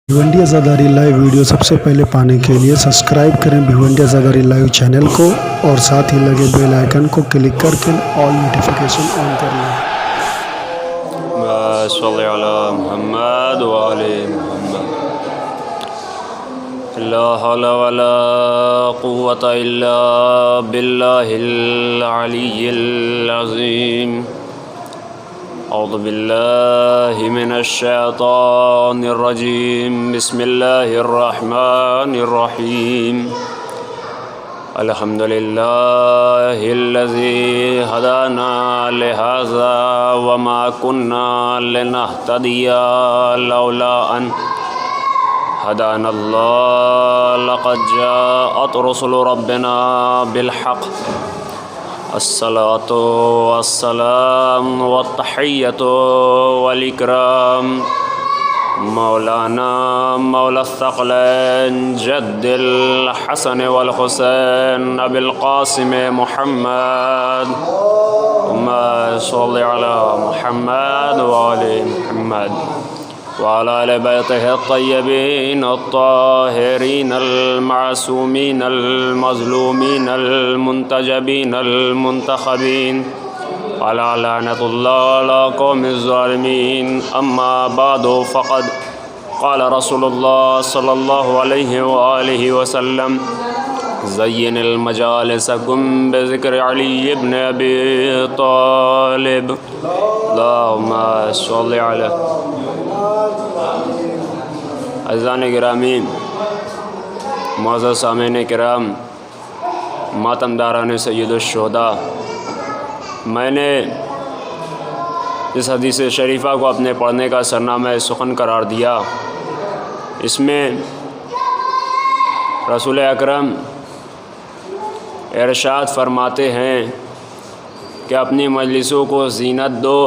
Bhiwandi आज़ादारी live video सबसे पहले पाने के लिए सब्सक्राइब करें भिवंडी आज़ादारी लाइव चैनल को और साथ ही लगे बेल आइकन को क्लिक करके ऑल नोटिफिकेशन ऑन कर लें। सल्लल्लाहु अलैहि मुहम्मद व आले मुहम्मद। ला हौला वला कुव्वता इल्ला बिल्लाहिल अलिय्यिल अज़ीम। औज़ु बिल्लाहि मिनश शैतानिर रजीम। बिस्मिल्लाहिर रहमानिर रहीम। अल्हम्दुलिल्लाहिल्लज़ी हदाना लिहाज़ा वमा कुन्ना लिनहतदिया लौला अन हदानल्लाह। लक़द जाअत रुसुलु रब्बिना बिलहक़। अस्सलातु वस्सलाम वत्तहिय्यतु वल इकराम मौलाना मौला थक़लैन जद्दिल हसन वल हुसैन अबिल क़ासिम मुहम्मद सल्लि अला मुहम्मद व आले मुहम्मद व अला आलि बैतिहि अत्तय्यबीन अत्ताहिरीन अल-मासूमीन अल-मज़लूमीन अल-मुंतजबीन अल-मुंतखबीन अला लानतुल्लाहि अला क़ौमिज़ ज़ालिमीन। अम्मा बादु फ़क़द क़ाल रसूलुल्लाह सल्लल्लाहु अलैहि व आलिहि वसल्लम ज़य्यिनिल मजालिसकुम बिज़िक्रि अली इब्न अबी तालिब। अल्लाहुम्मा सल्लि अला। अज़ीज़ान गिरामी, मुअज़्ज़ज़ सामीन किराम, मातमदारान सय्यदुश्शुहदा, मैंने इस हदीस शरीफ़ा को अपने पढ़ने का सरनामा सुख़न करार दिया। इसमें रसूल अकरम इरशाद फरमाते हैं कि अपनी मजलिसों को ज़ीनत दो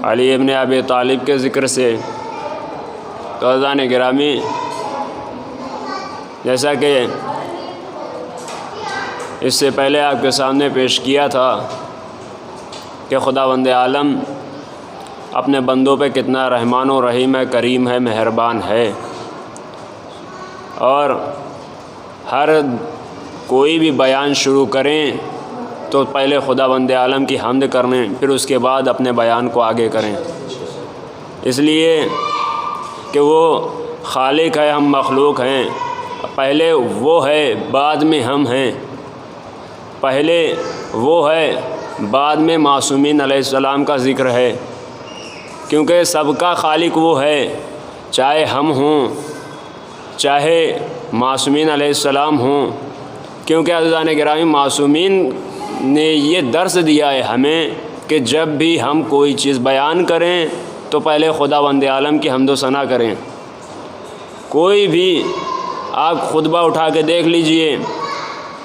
अली इब्न अबी तालिब के ज़िक्र से। तो अज़ीज़ान गिरामी, जैसा कि इससे पहले आपके सामने पेश किया था कि खुदावंद आलम अपने बंदों पे कितना रहमान और रहीम है, करीम है, मेहरबान है। और हर कोई भी बयान शुरू करें तो पहले खुदावंद आलम की हम्द करें, फिर उसके बाद अपने बयान को आगे करें, इसलिए कि वो खालिक है, हम मखलूक हैं। पहले वो है, बाद में हम हैं। पहले वो है, बाद में मासूमीन अलैहिस्सलाम का ज़िक्र है, क्योंकि सबका खालिक वो है, चाहे हम हों चाहे मासूमीन अलैहिस्सलाम हों। क्योंकि अज़ीज़ान गिरामी, मासूमीन ने ये दर्स दिया है हमें कि जब भी हम कोई चीज़ बयान करें तो पहले खुदावंद आलम की हम्द व सना करें। कोई भी आप खुतबा उठा के देख लीजिए,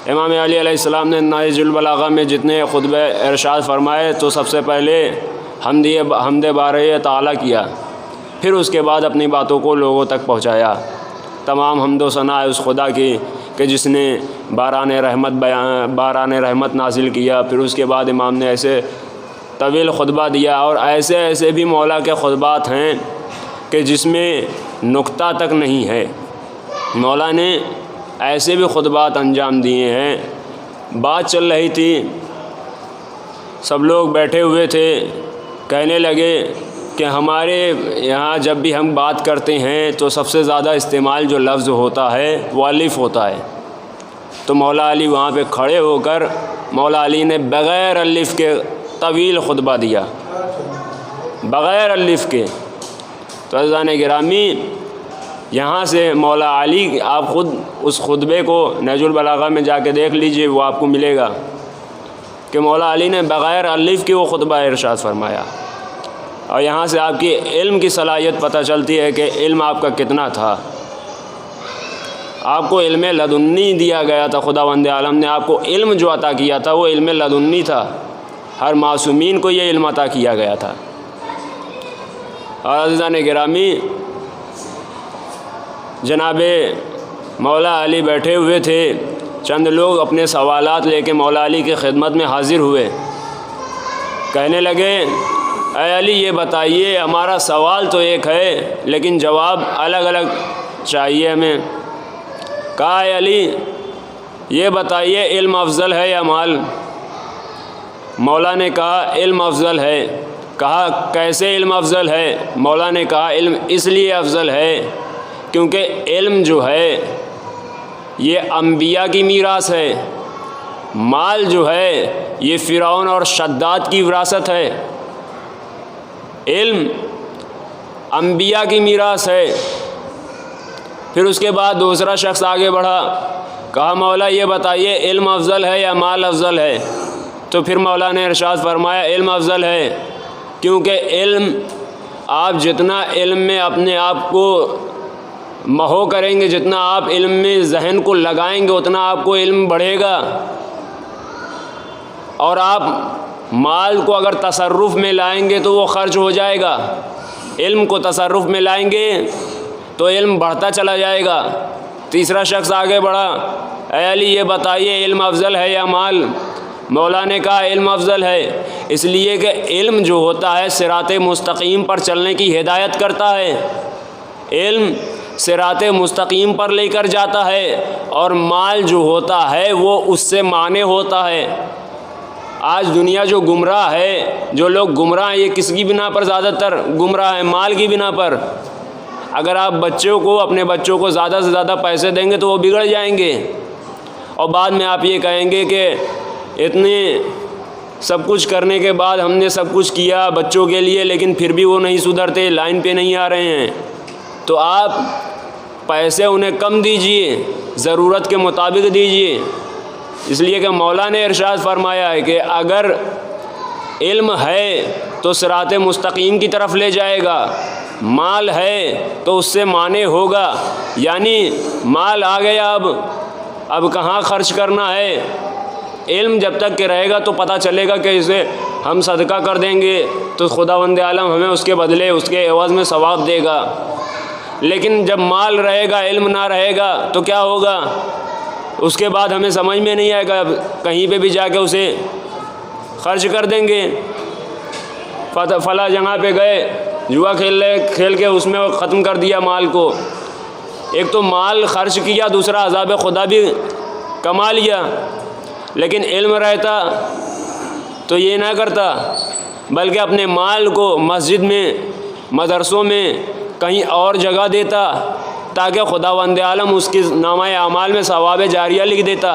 इमाम अली अलैहिस्सलाम ने नहजुल बलागा में जितने खुतबे इरशाद फरमाए तो सबसे पहले हम्द बारे ताला किया, फिर उसके बाद अपनी बातों को लोगों तक पहुँचाया। तमाम हम्द व सना है उस खुदा की कि जिसने बारान रहमत नाजिल किया। फिर उसके बाद इमाम ने ऐसे तवील खुतबा दिया, और ऐसे ऐसे भी मौला के खुतबात हैं कि जिसमें नुक्ता तक नहीं है। मौला ने ऐसे भी खुतबात अंजाम दिए हैं। बात चल रही थी, सब लोग बैठे हुए थे, कहने लगे कि हमारे यहाँ जब भी हम बात करते हैं तो सबसे ज़्यादा इस्तेमाल जो लफ्ज़ होता है वो अलिफ़ होता है। तो मौला अली वहाँ पे खड़े होकर मौला अली ने बग़ैर अलिफ़ के तवील खुतबा दिया, बग़ैर अलिफ़ के। तो अज़ीज़ान गिरामी, यहाँ से मौला अली, आप ख़ुद उस खुतबे को नहजुल बलागा में जाके देख लीजिए, वो आपको मिलेगा कि मौला अली ने बग़ैर अलिफ़ के वो खुतबा इरशाद फरमाया। और यहाँ से आपकी इल्म की सलाहियत पता चलती है कि इल्म आपका कितना था। आपको इल्म लदुन्नी दिया गया था। खुदावंद आलम ने आपको इल्म जो अता किया था वो इल्म लदुन्नी था। हर मासूमीन को ये इल्म अता किया गया था। और अज़ीज़ान गिरामी, जनाबे मौला अली बैठे हुए थे, चंद लोग अपने सवालात लेके मौला अली की खिदमत में हाज़िर हुए। कहने लगे ऐ अली ये बताइए, हमारा सवाल तो एक है लेकिन जवाब अलग अलग चाहिए हमें। कहा ऐ अली ये बताइए, इल्म अफजल है या माल? मौला ने कहा इल्म अफजल है। कहा कैसे इल्म अफजल है? मौला ने कहा इल्म इसलिए अफजल है क्योंकि इल्म जो है ये अंबिया की मीरास है, माल जो है ये फ़िरौन और शद्दाद की विरासत है। इल्म अंबिया की मीरास है। फिर उसके बाद दूसरा शख्स आगे बढ़ा, कहा मौला ये बताइए, इल्म अफजल है या माल अफजल है? तो फिर मौला ने इरशाद फरमाया इल्म अफजल है, क्योंकि इल्म आप जितना इल्म में अपने आप को महो करेंगे, जितना आप इल्म में जहन को लगाएंगे, उतना आपको इल्म बढ़ेगा। और आप माल को अगर तसर्रुफ़ में लाएंगे तो वो ख़र्च हो जाएगा। इल्म को तसर्रुफ़ में लाएंगे तो इल्म बढ़ता चला जाएगा। तीसरा शख्स आगे बढ़ा, ऐ अली ये बताइए, इल्म अफजल है या माल? मौला ने कहा इल्म अफजल है, इसलिए कि इल्म जो होता है सिराते मुस्तकीम पर चलने की हिदायत करता है। इल्म सिराते मुस्तकीम पर लेकर जाता है, और माल जो होता है वो उससे माने होता है। आज दुनिया जो गुमराह है, जो लोग गुमराह हैं, ये किसकी बिना पर ज़्यादातर गुमराह है? माल की बिना पर। अगर आप बच्चों को, अपने बच्चों को ज़्यादा से ज़्यादा पैसे देंगे तो वो बिगड़ जाएंगे, और बाद में आप ये कहेंगे कि इतने सब कुछ करने के बाद हमने सब कुछ किया बच्चों के लिए, लेकिन फिर भी वो नहीं सुधरते, लाइन पे नहीं आ रहे हैं। तो आप पैसे उन्हें कम दीजिए, ज़रूरत के मुताबिक दीजिए। इसलिए कि मौला ने इरशाद फरमाया है कि अगर इल्म है तो सिराते मुस्तकीम की तरफ ले जाएगा, माल है तो उससे माने होगा। यानी माल आ गया, अब कहाँ खर्च करना है। इल्म जब तक के रहेगा तो पता चलेगा कि इसे हम सदका कर देंगे तो खुदावंद आलम हमें उसके बदले, उसके एवज़ में सवाब देगा। लेकिन जब माल रहेगा, इल्म ना रहेगा तो क्या होगा? उसके बाद हमें समझ में नहीं आएगा, कहीं पे भी जाके उसे खर्च कर देंगे। फला जगह पे गए, जुआ खेल के उसमें ख़त्म कर दिया माल को। एक तो माल खर्च किया, दूसरा अज़ाब खुदा भी कमा लिया। लेकिन इल्म रहता तो ये ना करता, बल्कि अपने माल को मस्जिद में, मदरसों में, कहीं और जगह देता, ताकि खुदावंद आलम उसके नामा अमाल में सवाब जारिया लिख देता।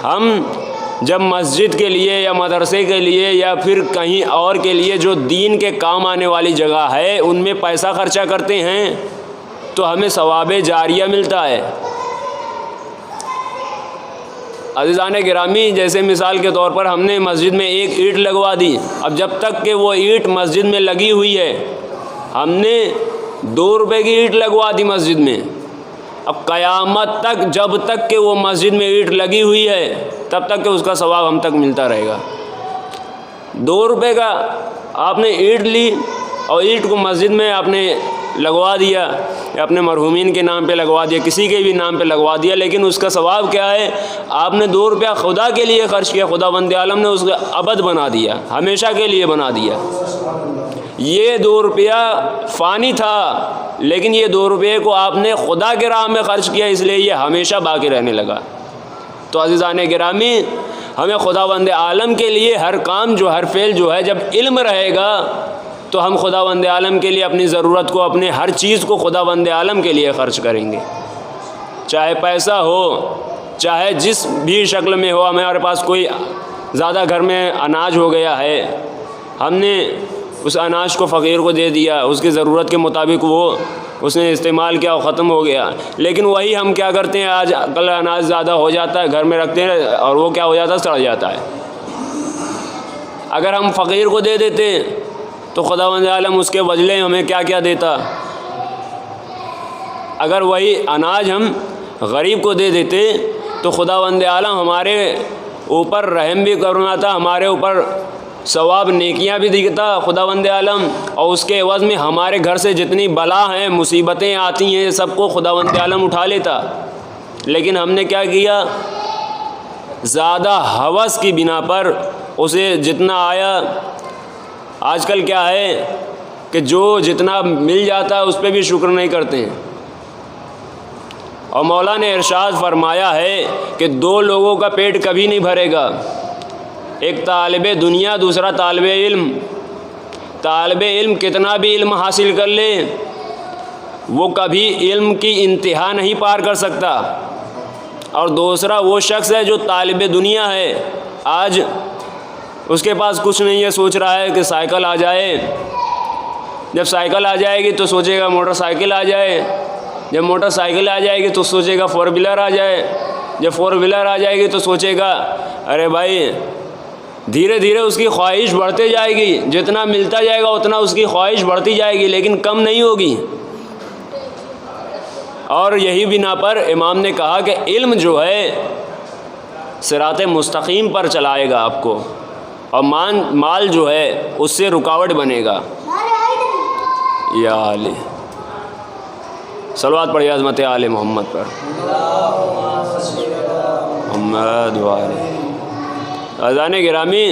हम जब मस्जिद के लिए या मदरसे के लिए या फिर कहीं और के लिए जो दीन के काम आने वाली जगह है उनमें पैसा खर्चा करते हैं तो हमें सवाब जारिया मिलता है। अज़ीज़ान गिरामी, जैसे मिसाल के तौर पर हमने मस्जिद में एक ईंट लगवा दी। अब जब तक कि वो ईंट मस्जिद में लगी हुई है, हमने 2 रुपए की ईंट लगवा दी मस्जिद में। अब क़यामत तक, जब तक कि वो मस्जिद में ईंट लगी हुई है, तब तक कि उसका सवाब हम तक मिलता रहेगा। 2 रुपए का आपने ईंट ली और ईंट को मस्जिद में आपने लगवा दिया, या अपने मरहूमीन के नाम पे लगवा दिया, किसी के भी नाम पे लगवा दिया, लेकिन उसका सवाब क्या है? आपने 2 रुपया खुदा के लिए खर्च किया, खुदावंद आलम ने उसको अबद बना दिया, हमेशा के लिए बना दिया। ये 2 रुपया फ़ानी था, लेकिन ये 2 रुपये को आपने खुदा के राह में ख़र्च किया, इसलिए ये हमेशा बाकी रहने लगा। तो अज़ीज़ान गिरामी, हमें खुदावंद आलम के लिए हर काम जो, हर फ़ेल जो है, जब इल्म रहेगा तो हम खुदावंद आलम के लिए अपनी ज़रूरत को, अपने हर चीज़ को खुदावंद आलम के लिए ख़र्च करेंगे। चाहे पैसा हो, चाहे जिस भी शक्ल में हो। हमारे पास कोई ज़्यादा घर में अनाज हो गया है, हमने उस अनाज को फ़कीर को दे दिया, उसकी ज़रूरत के मुताबिक वो उसने इस्तेमाल किया और ख़त्म हो गया। लेकिन वही हम क्या करते हैं, आज कल अनाज ज़्यादा हो जाता है, घर में रखते हैं और वो क्या हो जाता है, सड़ जाता है। अगर हम फ़कीर को दे देते तो खुदावंद आलम उसके बदले हमें क्या क्या देता। अगर वही अनाज हम गरीब को दे देते तो खुदावंद आलम हमारे ऊपर रहम भी करवाता, हमारे ऊपर सवाब नेकियां भी देता खुदावंद आलम, और उसके एवज़ में हमारे घर से जितनी बला हैं, मुसीबतें आती हैं, सबको खुदावंद आलम उठा लेता। लेकिन हमने क्या किया, ज़्यादा हवस की बिना पर उसे जितना आया आजकल क्या है कि जो जितना मिल जाता है उस पर भी शुक्र नहीं करते हैं। और मौला ने इरशाद फरमाया है कि दो लोगों का पेट कभी नहीं भरेगा, एक तालिबे दुनिया, दूसरा तालिबे इल्म। तालिबे इल्म कितना भी इल्म हासिल कर ले वो कभी इल्म की इंतहा नहीं पार कर सकता। और दूसरा वो शख्स है जो तालिबे दुनिया है, आज उसके पास कुछ नहीं है, सोच रहा है कि साइकिल आ जाए, जब साइकिल आ जाएगी तो सोचेगा मोटरसाइकिल आ जाए, जब मोटरसाइकिल आ जाएगी तो सोचेगा फोर व्हीलर आ जाए, जब फोर व्हीलर आ जाएगी तो सोचेगा अरे भाई, धीरे धीरे उसकी ख्वाहिश बढ़ते जाएगी, जितना मिलता जाएगा उतना उसकी ख्वाहिश बढ़ती जाएगी, लेकिन कम नहीं होगी। और यही बिना पर इमाम ने कहा कि इल्म जो है सिराते मुस्तकीम पर चलाएगा आपको, और माल जो है उससे रुकावट बनेगा। या अली सलवात पढ़िए अज़मत आले मोहम्मद पर। मोहम्मद वाले अज़ान गिरामी।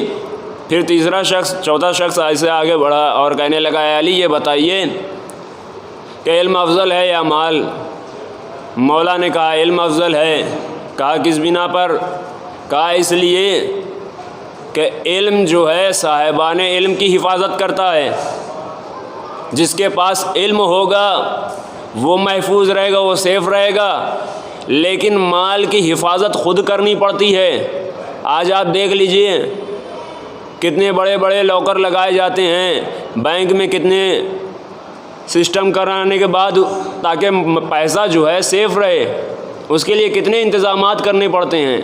फिर तीसरा शख्स, चौथा शख्स ऐसे आगे बढ़ा और कहने लगा, अली ये बताइए कि इल्म अफजल है या माल? मौला ने कहा इल्म अफजल है। कहा किस बिना पर? कहा इसलिए कि इल्म जो है साहिबान इल्म की हिफाजत करता है। जिसके पास इल्म होगा वो महफूज रहेगा, वो सेफ़ रहेगा, लेकिन माल की हिफाजत ख़ुद करनी पड़ती है। आज आप देख लीजिए कितने बड़े बड़े लॉकर लगाए जाते हैं बैंक में, कितने सिस्टम कराने के बाद ताकि पैसा जो है सेफ़ रहे, उसके लिए कितने इंतज़ामात करने पड़ते हैं।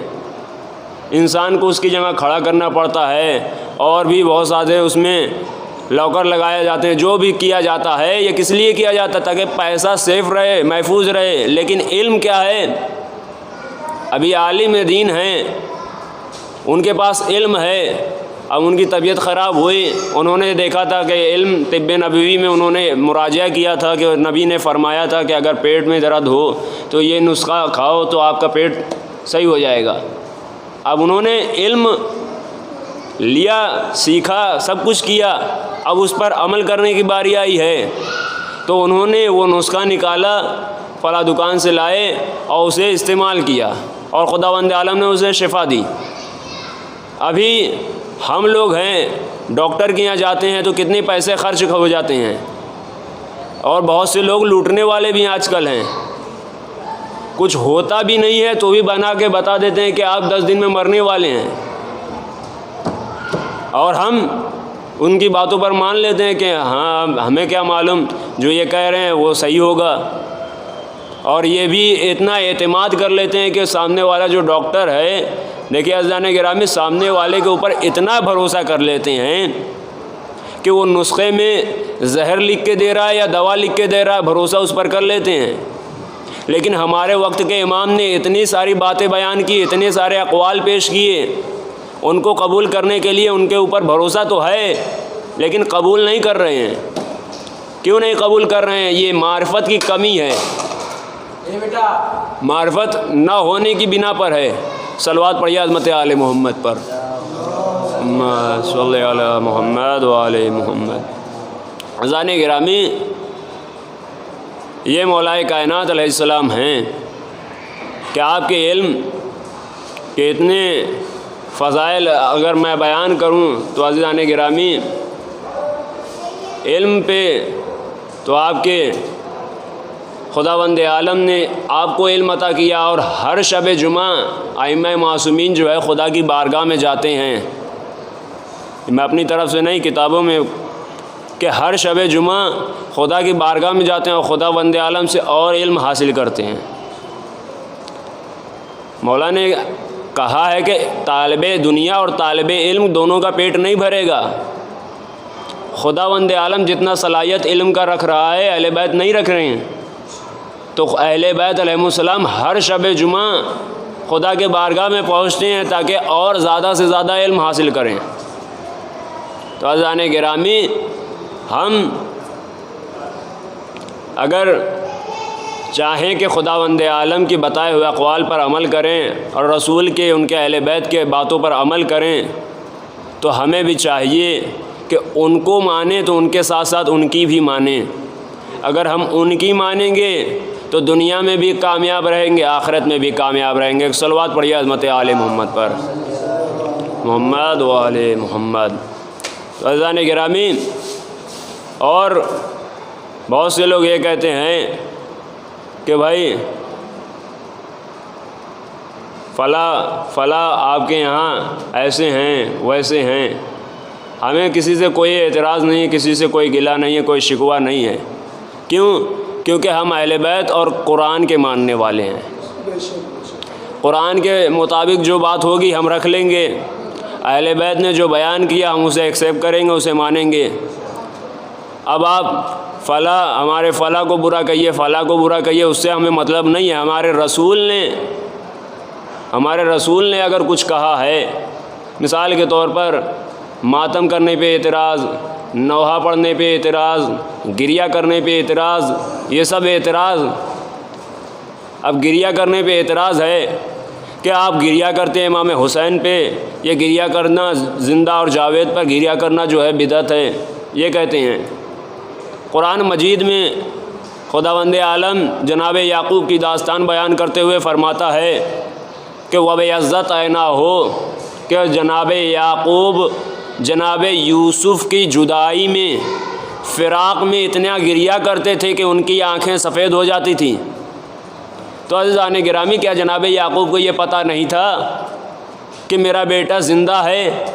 इंसान को उसकी जगह खड़ा करना पड़ता है, और भी बहुत सारे उसमें लॉकर लगाए जाते हैं। जो भी किया जाता है ये किस लिए किया जाता है? ताकि पैसा सेफ़ रहे, महफूज रहे। लेकिन इल्म क्या है? अभी आलिम दीन हैं, उनके पास इल्म है, अब उनकी तबीयत ख़राब हुई, उन्होंने देखा था कि इल्म तिब्ब नबवी में उन्होंने मुराजा किया था कि नबी ने फरमाया था कि अगर पेट में दर्द हो तो ये नुस्खा खाओ तो आपका पेट सही हो जाएगा। अब उन्होंने इल्म लिया, सीखा, सब कुछ किया, अब उस पर अमल करने की बारी आई है, तो उन्होंने वो नुस्खा निकाला, फला दुकान से लाए और उसे इस्तेमाल किया, और खुदावंद आलम ने उसे शिफा दी। अभी हम लोग हैं, डॉक्टर के यहाँ जाते हैं तो कितने पैसे खर्च हो जाते हैं, और बहुत से लोग लूटने वाले भी आजकल हैं। कुछ होता भी नहीं है तो भी बना के बता देते हैं कि आप 10 दिन में मरने वाले हैं, और हम उनकी बातों पर मान लेते हैं कि हाँ हमें क्या मालूम, जो ये कह रहे हैं वो सही होगा। और ये भी इतना एतमाद कर लेते हैं कि सामने वाला जो डॉक्टर है, देखिए अज़ान गिरामी, सामने वाले के ऊपर इतना भरोसा कर लेते हैं कि वो नुस्खे में जहर लिख के दे रहा है या दवा लिख के दे रहा है, भरोसा उस पर कर लेते हैं। लेकिन हमारे वक्त के इमाम ने इतनी सारी बातें बयान की, इतने सारे अक़वाल पेश किए, उनको कबूल करने के लिए उनके ऊपर भरोसा तो है, लेकिन कबूल नहीं कर रहे हैं। क्यों नहीं कबूल कर रहे हैं? ये मार्फत की कमी है, मार्फत ना होने की बिना पर है। सलवात पढ़िए अज़मत आले मोहम्मद पर। सल्लल्लाहु अलैहि मोहम्मद व आले मोहम्मद। अज़ान गिरामी, ये मौलाए कायनात अलैहिस्सलाम हैं कि आपके इल्म के इतने फ़ज़ाइल अगर मैं बयान करूं तो अज़ीज़ान गिरामी, इल्म पे तो आपके खुदावंद आलम ने आपको इल्म अता किया, और हर शब जुमा आइम्मा मासूमीन जो है खुदा की बारगाह में जाते हैं। मैं अपनी तरफ से नहीं, किताबों में कि हर शब जुमा खुदा की बारगाह में जाते हैं और खुदावंद आलम से और इल्म हासिल करते हैं। मौला ने कहा है कि तालिबे दुनिया और तालिबे इल्म दोनों का पेट नहीं भरेगा। खुदावंद आलम जितना सलाहियत इल्म का रख रहा है, अहले बैत नहीं रख रहे हैं। तो अहले बैत अलैहिमुस्सलाम हर शब जुमा खुदा के बारगाह में पहुँचते हैं ताकि और ज़्यादा से ज़्यादा इल्म हासिल करें। तो अज़ान गिरामी, हम अगर चाहें कि खुदावंद आलम की बताए हुए अक़वाल पर अमल करें और रसूल के, उनके अहले बैत के बातों पर अमल करें, तो हमें भी चाहिए कि उनको माने तो उनके साथ साथ उनकी भी माने। अगर हम उनकी मानेंगे तो दुनिया में भी कामयाब रहेंगे, आखिरत में भी कामयाब रहेंगे। एक सलवात पढ़िए हज़रत आले मोहम्मद पर, मोहम्मद व आले मोहम्मद। तो अज़ान गिरामी, और बहुत से लोग ये कहते हैं कि भाई फ़ला आपके यहाँ ऐसे हैं वैसे हैं। हमें किसी से कोई एतराज़ नहीं है, किसी से कोई गिला नहीं है, कोई शिकवा नहीं है। क्यों? क्योंकि हम अहले बैत और कुरान के मानने वाले हैं। कुरान के मुताबिक जो बात होगी हम रख लेंगे, अहले बैत ने जो बयान किया हम उसे एक्सेप्ट करेंगे, उसे मानेंगे। अब आप हमारे फ़ला को बुरा कहिए, फ़ला को बुरा कहिए, उससे हमें मतलब नहीं है। हमारे रसूल ने अगर कुछ कहा है, मिसाल के तौर पर मातम करने पे एतराज़, नौहा पढ़ने पे एतराज़, गिरिया करने पे एतराज़, ये सब एतराज़। अब गिरिया करने पे एतराज़ है कि आप गिरिया करते हैं इमाम हुसैन पे, ये गिरिया करना ज़िंदा और जावेद पर गिरिया करना जो है बिदअत है, ये कहते हैं। कुरान मजीद में खुदावंद आलम जनाब याकूब की दास्तान बयान करते हुए फ़रमाता है कि वब इज़्ज़त ऐना हो कि जनाब याकूब जनाब यूसुफ़ की जुदाई में, फ़िराक़ में इतना गिरिया करते थे कि उनकी आँखें सफ़ेद हो जाती थी। तो अज़ीज़ान गिरामी, क्या जनाब याकूब को ये पता नहीं था कि मेरा बेटा ज़िंदा है,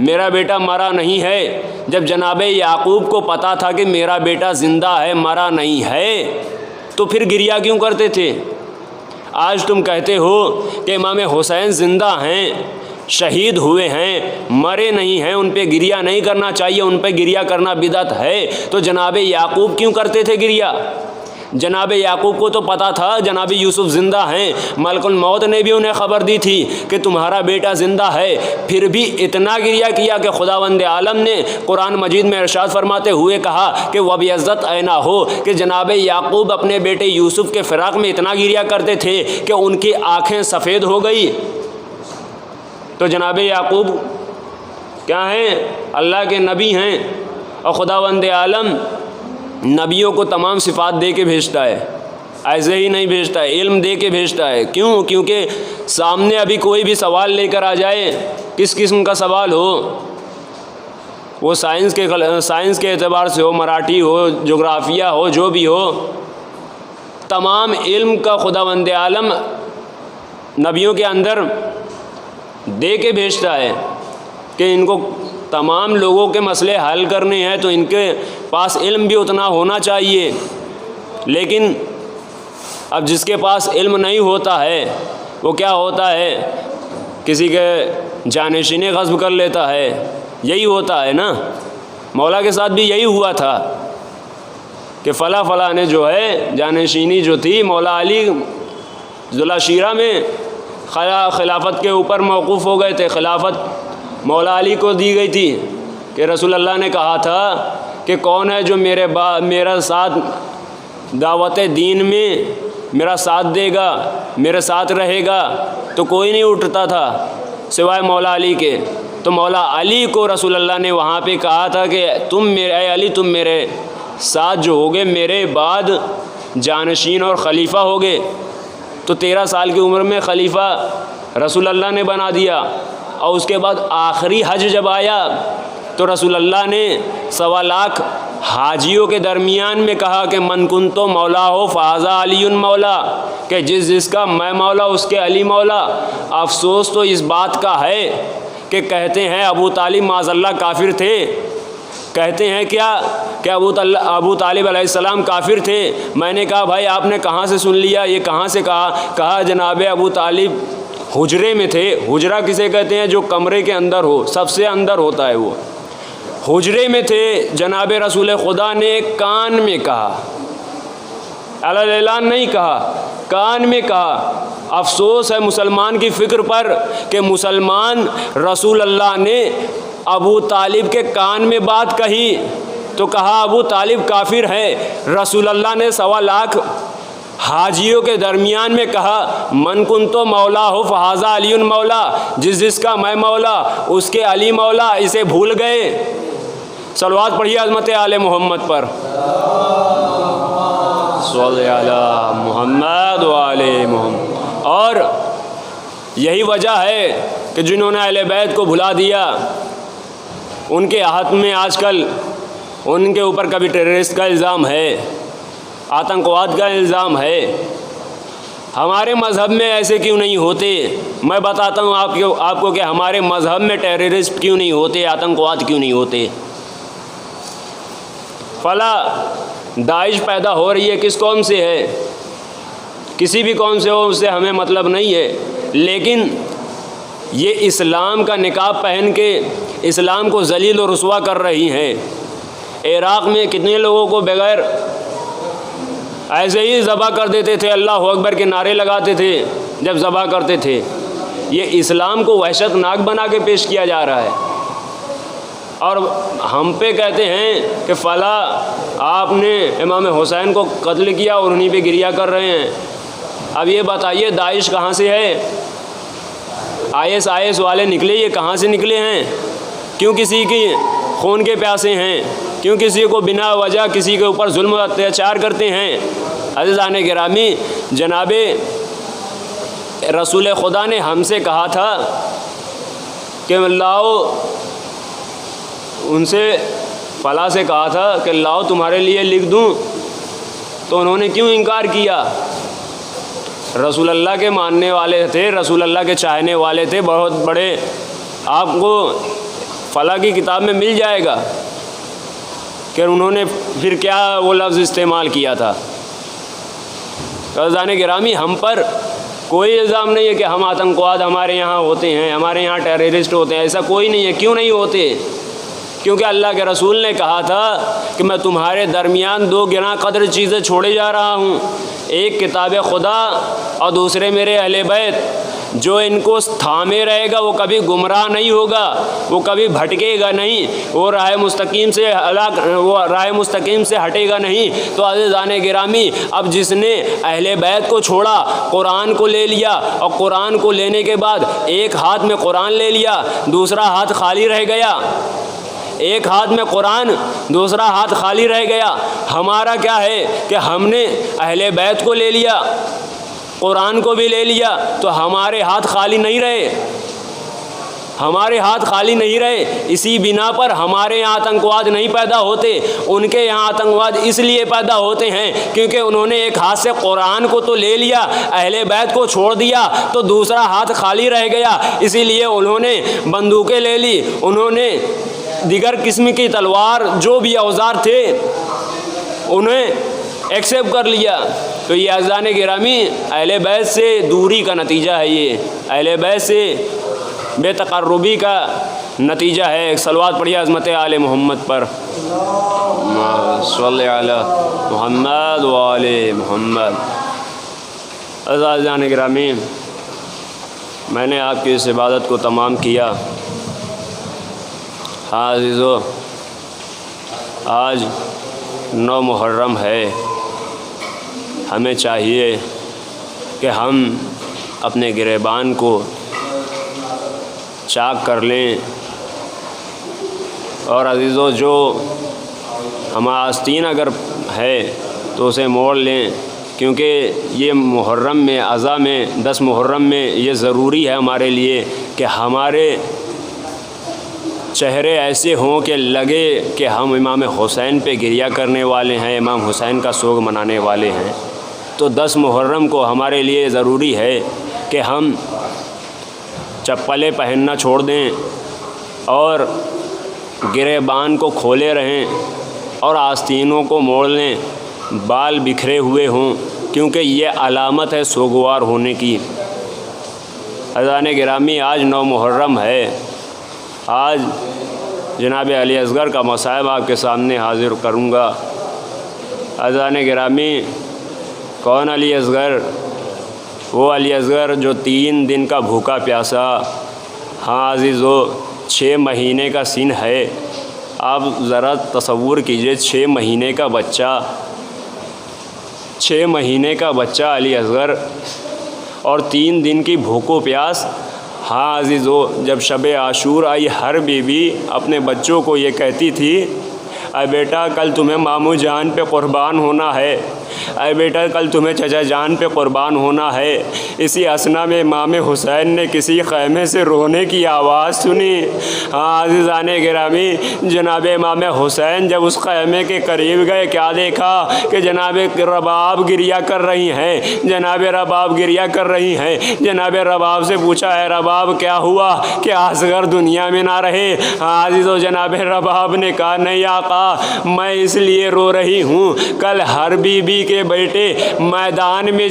मेरा बेटा मरा नहीं है? जब जनाब याकूब को पता था कि मेरा बेटा ज़िंदा है, मरा नहीं है, तो फिर गिरिया क्यों करते थे? आज तुम कहते हो कि इमाम हुसैन ज़िंदा हैं, शहीद हुए हैं, मरे नहीं हैं, उन पे गिरिया नहीं करना चाहिए, उन पे गिरिया करना बिदअत है, तो जनाब याकूब क्यों करते थे गिरिया? जनाब याकूब को तो पता था जनाब यूसुफ़ ज़िंदा हैं, मलकुल मौत ने भी उन्हें ख़बर दी थी कि तुम्हारा बेटा ज़िंदा है, फिर भी इतना गिरिया किया कि खुदावंद आलम ने कुरान मजीद में इरशाद फरमाते हुए कहा कि वब इज़्ज़त ऐना हो कि जनाब याकूब अपने बेटे यूसुफ़ के फ़िराक़ में इतना गिरिया करते थे कि उनकी आँखें सफ़ेद हो गई। तो जनाब याकूब क्या हैं? अल्लाह के नबी हैं, और खुदावंद आलम नबियों को तमाम सिफ़ात दे के भेजता है, ऐसे ही नहीं भेजता है, इल्म दे के भेजता है। क्यों? क्योंकि सामने अभी कोई भी सवाल लेकर आ जाए, किस किस्म का सवाल हो, वो साइंस के एतबार से हो, मराठी हो, जोग्राफिया हो, जो भी हो, तमाम इल्म का खुदावंद आलम नबियों के अंदर दे के भेजता है कि इनको तमाम लोगों के मसले हल करने हैं, तो इनके पास इल्म भी उतना होना चाहिए। लेकिन अब जिसके पास इल्म नहीं होता है वो क्या होता है, किसी के जानशीनें ग़स्ब कर लेता है, यही होता है ना। मौला के साथ भी यही हुआ था कि फ़ला ने जो है जानशीनी जो थी मौला अली ज़ुलाशीरा में खिलाफत के ऊपर मौक़ूफ़ हो गए थे। खिलाफत मौला अली को दी गई थी कि रसूल अल्लाह ने कहा था कि कौन है जो मेरा साथ दावत दीन में मेरा साथ देगा, मेरे साथ रहेगा, तो कोई नहीं उठता था सिवाय मौला अली के। तो मौला अली को रसूल अल्लाह ने वहाँ पे कहा था कि तुम मेरे साथ जो होगे, मेरे बाद जानशीन और ख़लीफ़ा होगे। तो 13 साल की उम्र में ख़लीफ़ा रसूल अल्लाह ने बना दिया। और उसके बाद आखिरी हज जब आया तो रसूल अल्लाह ने 1.25 लाख हाजियों के दरमियान में कहा कि मन कुन तो मौला हो फ़ाज़ा अलीउन मौला, कि जिसका मैं मौला उसके अली मौला। अफसोस तो इस बात का है कि कहते हैं अबू तालिब माज़अल्लाह काफिर थे। कहते हैं क्या कि अबू तालिब अलैहिस्सलाम काफिर थे। मैंने कहा भाई आपने कहाँ से सुन लिया, ये कहाँ से कहा जनाब अबू तालिब हुजरे में थे। हुजरा किसे कहते हैं? जो कमरे के अंदर हो, सबसे अंदर होता है वो। हुजरे में थे। जनाब रसूल खुदा ने कान में कहा, अलल-ऐलान नहीं कहा, कान में कहा। अफसोस है मुसलमान की फ़िक्र पर कि मुसलमान रसूल अल्लाह ने अबू तालिब के कान में बात कही तो कहा अबू तालिब काफिर है। रसूल अल्लाह ने 1.25 लाख हाजियों के दरमियान में कहा मन कुन तो मौला हो फ़हाज़ा अलीउन मौला, जिसका मैं मौला उसके अली मौला। इसे भूल गए। सलवात पढ़िए अज़मत आले मोहम्मद पर। सल्लल्लाहु अला मुहम्मद व आले मोहम्मद। और यही वजह है कि जिन्होंने अहले बैत को भुला दिया, उनके हाथ में आजकल उनके ऊपर कभी टेररिस्ट का इल्ज़ाम है, आतंकवाद का इल्ज़ाम है। हमारे मज़हब में ऐसे क्यों नहीं होते? मैं बताता हूँ आपको कि हमारे मज़हब में टेररिस्ट क्यों नहीं होते, आतंकवाद क्यों नहीं होते। फला दाइश पैदा हो रही है, किस कौम से है? किसी भी कौम से हो, उससे हमें मतलब नहीं है, लेकिन ये इस्लाम का निकाब पहन के इस्लाम को जलील और रुसवा कर रही हैं। इराक़ में कितने लोगों को बग़ैर ऐसे ही ज़बह कर देते थे, अल्लाह अकबर के नारे लगाते थे जब ज़बह करते थे। ये इस्लाम को वहशतनाक बना के पेश किया जा रहा है, और हम पे कहते हैं कि फ़ला आपने इमाम हुसैन को कत्ल किया और उन्हीं पे गिरिया कर रहे हैं। अब ये बताइए दाइश कहाँ से है? IS वाले निकले, ये कहाँ से निकले हैं? क्यों किसी की खून के प्यासे हैं? क्यों किसी को बिना वजह किसी के ऊपर जुल्म अत्याचार करते हैं? अज़ीज़ान गिरामी, जनाबे रसूल खुदा ने हमसे कहा था कि लाओ, उनसे फला से कहा था कि लाओ तुम्हारे लिए लिख दूं, तो उन्होंने क्यों इनकार किया? रसूल अल्लाह के मानने वाले थे, रसूल अल्लाह के चाहने वाले थे, बहुत बड़े। आपको फला की किताब में मिल जाएगा कि उन्होंने फिर क्या वो लफ्ज़ इस्तेमाल किया था। अज़ीज़ान गिरामी, हम पर कोई इल्ज़ाम नहीं है कि हम आतंकवाद हमारे यहाँ होते हैं, हमारे यहाँ टेररिस्ट होते हैं, ऐसा कोई नहीं है। क्यों नहीं होते? क्योंकि अल्लाह के रसूल ने कहा था कि मैं तुम्हारे दरमियान दो गिना कदर चीज़ें छोड़े जा रहा हूँ, एक किताब खुदा और दूसरे मेरे अहले बैत। जो इनको थामे रहेगा वो कभी गुमराह नहीं होगा, वो कभी भटकेगा नहीं, वो राह मुस्तकीम से हटेगा नहीं। तो अज़ीज़ान गिरामी, अब जिसने अहले बैत को छोड़ा, कुरान को ले लिया, और कुरान को लेने के बाद एक हाथ में कुरान ले लिया, दूसरा हाथ खाली रह गया, एक हाथ में कुरान, दूसरा हाथ खाली रह गया। हमारा क्या है कि हमने अहले बैत को ले लिया, कुरान को भी ले लिया, तो हमारे हाथ खाली नहीं रहे, हमारे हाथ खाली नहीं रहे। इसी बिना पर हमारे यहाँ आतंकवाद नहीं पैदा होते, उनके यहाँ आतंकवाद इसलिए पैदा होते हैं क्योंकि उन्होंने एक हाथ से कुरान को तो ले लिया, अहले बैत को छोड़ दिया, तो दूसरा हाथ खाली रह गया। इसीलिए उन्होंने बंदूकें ले ली, उन्होंने दिगर किस्म की तलवार, जो भी औजार थे, उन्हें एक्सेप्ट कर लिया। तो ये अज़ीज़ान गिरामी, अहले बैत से दूरी का नतीजा है, ये अहले बैत से बेतक़र्रुबी का नतीजा है। एक सलवात पढ़िए अज़मत आले मोहम्मद पर। सल्लल्लाहु अला मुहम्मद व आले मोहम्मद। अज़ीज़ान गिरामी, मैंने आपकी इस इबादत को तमाम किया। हाँ अज़ीज़ो, आज 9 मुहर्रम है। हमें चाहिए कि हम अपने गिरेबान को चाक कर लें, और अज़ीज़ो जो हमारा आस्तीन अगर है तो उसे मोड़ लें, क्योंकि ये मुहर्रम में, अज़ा में, 10 मुहर्रम में ये ज़रूरी है हमारे लिए कि हमारे चेहरे ऐसे हों कि लगे कि हम इमाम हुसैन पे गिरिया करने वाले हैं, इमाम हुसैन का सोग मनाने वाले हैं। तो 10 मुहर्रम को हमारे लिए ज़रूरी है कि हम चप्पलें पहनना छोड़ दें और गिरेबान को खोले रहें और आस्तीनों को मोड़ लें, बाल बिखरे हुए हों, क्योंकि ये अलामत है सोगवार होने की। अज़ान गिरामी, आज 9 मुहर्रम है। आज जनाब अली असगर का मसाइब आपके सामने हाज़िर करूँगा। अज़ान गिरामी, कौन अली असगर? वो अली असगर जो 3 दिन का भूखा प्यासा। हाँ अज़ीज़ो, 6 महीने का सीन है। आप ज़रा तसव्वुर कीजिए, 6 महीने का बच्चा, 6 महीने का बच्चा अली असगर, और 3 दिन की भूखो प्यास। हाँ अज़ीज़ो, जब शब आशूर आई हर बीवी अपने बच्चों को ये कहती थी, अरे बेटा कल तुम्हें मामू जान पे क़ुरबान होना है, अरे बेटा कल तुम्हें चचा जान पे क़ुरबान होना है। इसी असना में इमाम हुसैन ने किसी ख़ैमे से रोने की आवाज़ सुनी। हाँ अज़ीज़ाने गिरामी, जनाब इमाम हुसैन जब उस ख़ैमे के करीब गए, क्या देखा कि जनाब रबाब गिरिया कर रही हैं, जनाब रबाब गिरिया कर रही हैं। जनाब रबाब से पूछा, है रबाब क्या हुआ कि असगर दुनिया में ना रहे? हाँ अज़ीज़ो, जनाब रबाब ने कहा, नहीं आका, मैं इसलिए रो रही हूँ, कल हर बीबी के बेटे मैदान में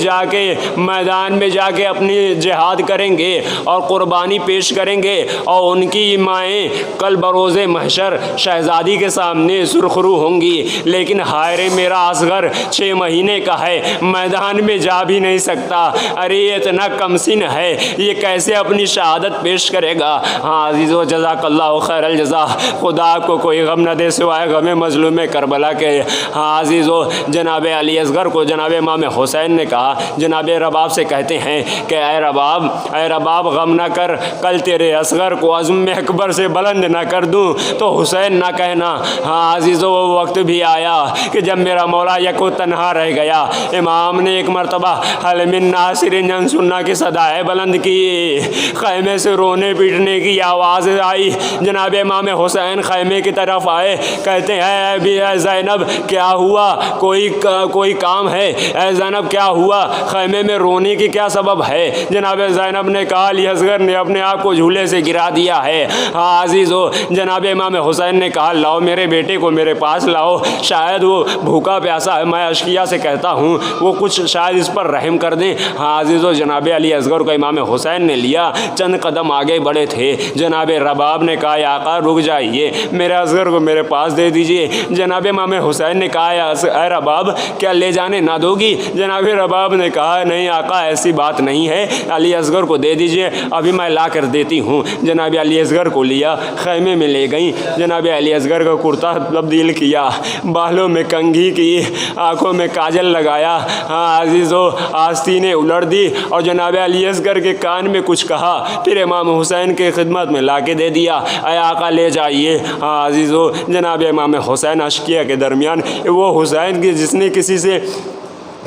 जाके अपनी जिहाद करेंगे और क़ुरबानी पेश करेंगे और उनकी माएँ कल बरोज़े महशर शहज़ादी के सामने सुरखरू होंगी। लेकिन हाय रे, मेरा असगर 6 महीने का है, मैदान में जा भी नहीं सकता। अरे ये इतना कमसिन है, ये कैसे अपनी शहादत पेश करेगा? हाँ अज़ीज़ो, जज़ाकल्लाहु खैरल जज़ा, खुदा आपको कोई गम न दे सिवाय गम मज़लूम करबला के। हाँ अज़ीज़ो, जनाब अली असगर को जनाब इमाम हुसैन ने कहा, जनाब रबाब से कहते हैं कि ऐ रबाब गम ना कर, कल तेरे असगर को अज़्म अकबर से बुलंद ना कर दूँ तो हुसैन ना कहना। हाँ अज़ीज़ो, वो वक्त भी आया कि जब मेरा मौला यको तन्हा रह गया, इमाम ने एक मरतबा हल मिन नासिरिन यंसुरना की सदाएँ बुलंद की, ख़ैमे से रोने पीटने की आवाज़ आई। जनाब इमाम हुसैन ख़ैमे की तरफ आए, कहते हैं, अभी ज़ैनब क्या हुआ, कोई काम है? ऐ ज़ैनब क्या हुआ, ख़ैमे में रोने की क्या सबब है? जनाब ज़ैनब ने कहा, अली असगर ने अपने आप को झूले से गिरा दिया है। हाँ अज़ीज़ो, जनाब इमाम हुसैन ने कहा, लाओ मेरे बेटे को मेरे पास लाओ, शायद वो भूखा प्यासा है, मैं अशकिया से कहता हूँ वो कुछ शायद इस पर रहम कर दें। हाँ अज़ीज़ो, जनाब अली असगर को इमाम हुसैन ने लिया, चंद कदम आगे बढ़े थे। जनाब रबाब ने कहा, आका रुक जाइए, मेरे असगर को मेरे पास दे दीजिए। जनाब इमाम हुसैन ने कहा, ऐ रबाब क्या ले जाने ना दोगी? जनाब रबाब ने कहा, नहीं आका, ऐसी बात नहीं है, अली असगर को दे दीजिए, अभी मैं ला कर देती हूँ। जनाब अली असगर को लिया, ख़ैमे में ले गई। जनाब अली असगर का कुर्ता तब्दील किया, बालों में कंघी की, आँखों में काजल लगाया। हाँ अज़ीज़ो, आस्तीनें उलट दी और जनाब अली असगर के कान में कुछ कहा, फिर इमाम हुसैन के खिदमत में ला के दे दिया। अय आका ले जाइए। हाँ अज़ीज़ो, जनाब इमाम हुसैन अशकिया के दरमियान, वो हुसैन की जिसने किसी से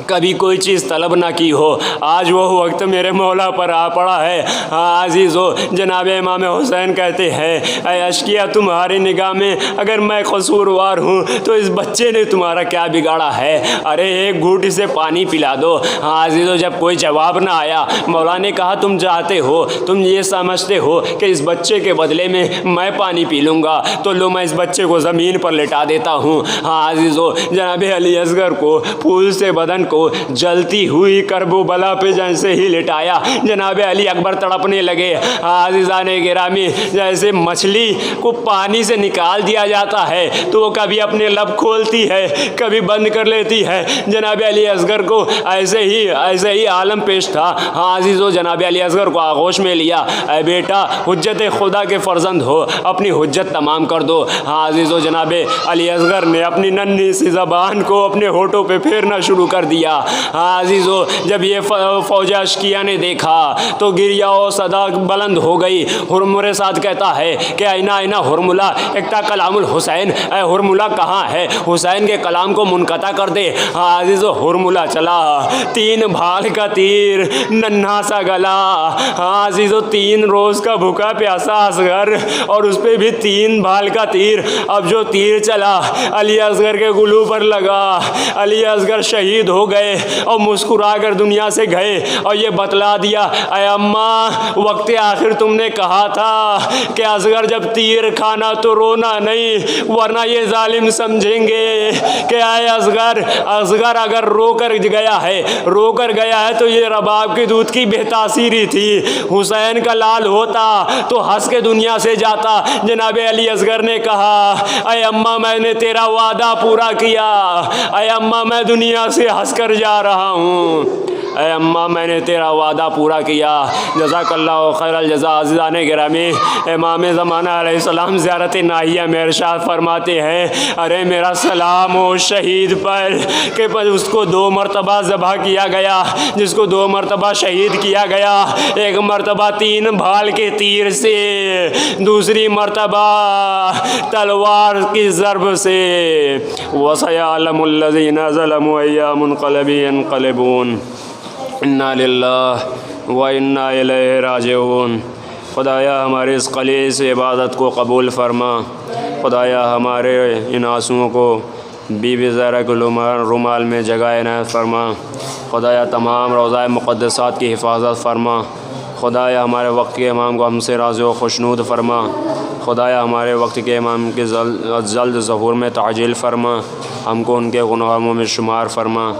कभी कोई चीज़ तलब ना की हो, आज वो वक्त मेरे मौला पर आ पड़ा है। हाँ अज़ीज़ो, जनाब इमाम हुसैन कहते हैं, ऐ अशकिया, तुम्हारी निगाह में अगर मैं कसूरवार हूँ तो इस बच्चे ने तुम्हारा क्या बिगाड़ा है? अरे एक घूंट इसे पानी पिला दो। हाँ अज़ीज़ो, जब कोई जवाब ना आया, मौला ने कहा, तुम चाहते हो, तुम ये समझते हो कि इस बच्चे के बदले में मैं पानी पी लूँगा, तो लो मैं इस बच्चे को ज़मीन पर लेटा देता हूँ। हाँ अज़ीज़ो, जनाब अली असगर को फूल से बदन को जलती हुई करबला पे जैसे ही लिटाया, जनाब अली अकबर तड़पने लगे। आज़िज़ाने गिरामी, जैसे मछली को पानी से निकाल दिया जाता है तो वो कभी अपने लब खोलती है, कभी बंद कर लेती है, जनाब अली असगर को ऐसे ही आलम पेश था। हाँ अज़ीज़ो, जनाब अली असगर को आगोश में लिया, ऐ बेटा, हुज्जत खुदा के फ़र्जंद हो, अपनी हुज्जत तमाम कर दो। हाँ अज़ीज़ो, जनाब अली असगर ने अपनी नन्ही सी ज़बान को अपने होठों पे फेरना शुरू कर दिया। हाँ अज़ीज़ो, जब ये फ़ौज अशकिया ने देखा तो गिरिया और सदा बुलंद हो गई। हुरमुरे साथ कहता है कि आइना हुरमुला एकता कलामुल हुसैन, ऐ हुरमुला कहाँ है, हुसैन के कलाम को मुनक़ता कर दे। हाँ अज़ीज़ो, हुरमुला चला, 3 भाल का तीर, नन्हा सा गला। हाँ अज़ीज़ो, 3 रोज़ का भूखा प्यासा असगर और उस पर भी 3 भाल का तीर। अब जो तीर चला अली असगर के गुलू पर लगा, अली असगर शहीद हो गए और मुस्कुरा कर दुनिया से गए और ये बतला दिया, अय अम्मा, वक्त आखिर तुमने कहा था कि असगर जब तीर खाना तो रोना नहीं, वरना ये जालिम समझेंगे कि आए असगर अगर रोकर गया है तो ये रबाब के दूध की बेतासीरी थी। हुसैन का लाल होता तो हंस के दुनिया से जाता। जनाब अली असगर ने कहा, अय अम्मा, मैंने तेरा वादा पूरा किया, अय अम्मा, मैं दुनिया से हंस कर जा रहा हूँ। ऐ अम्मा मैंने तेरा वादा पूरा किया। जज़ाकल्लाहु खैरल जज़ा। अज़ीज़ाने गिरामी, इमाम ज़माना अलैहिस्सलाम ज़ियारत नाहिया में इरशाद फरमाते हैं, अरे मेरा सलाम हो शहीद पर कि उसको 2 मरतबा ज़बह किया गया, जिसको 2 मरतबा शहीद किया गया। एक मरतबा 3 भाल के तीर से, दूसरी मरतबा तलवार की ज़रब से। वसयअलमुल्लज़ीना ज़लमू अय्या मुनक़लिबी यनक़लिबून। इन्ना लिल्लाहि व इन्ना इलैहि राजिऊन। खुदाया हमारे इस ख़लीस इबादत को कबूल फरमा। खुदाया हमारे इन आंसुओं को बीबी ज़हरा के रुमाल में जगह इनायत फरमा। खुदाया तमाम रोज़ा मुक़द्दसात की हिफाजत फरमा। खुदाया हमारे वक्त के इमाम को हमसे राज़ी व खुशनूद फरमा। खुदाया हमारे वक्त के इमाम के जल्द ज़हूर में ताजील फरमा। हमको उनके गुनाहों में शुमार फरमा।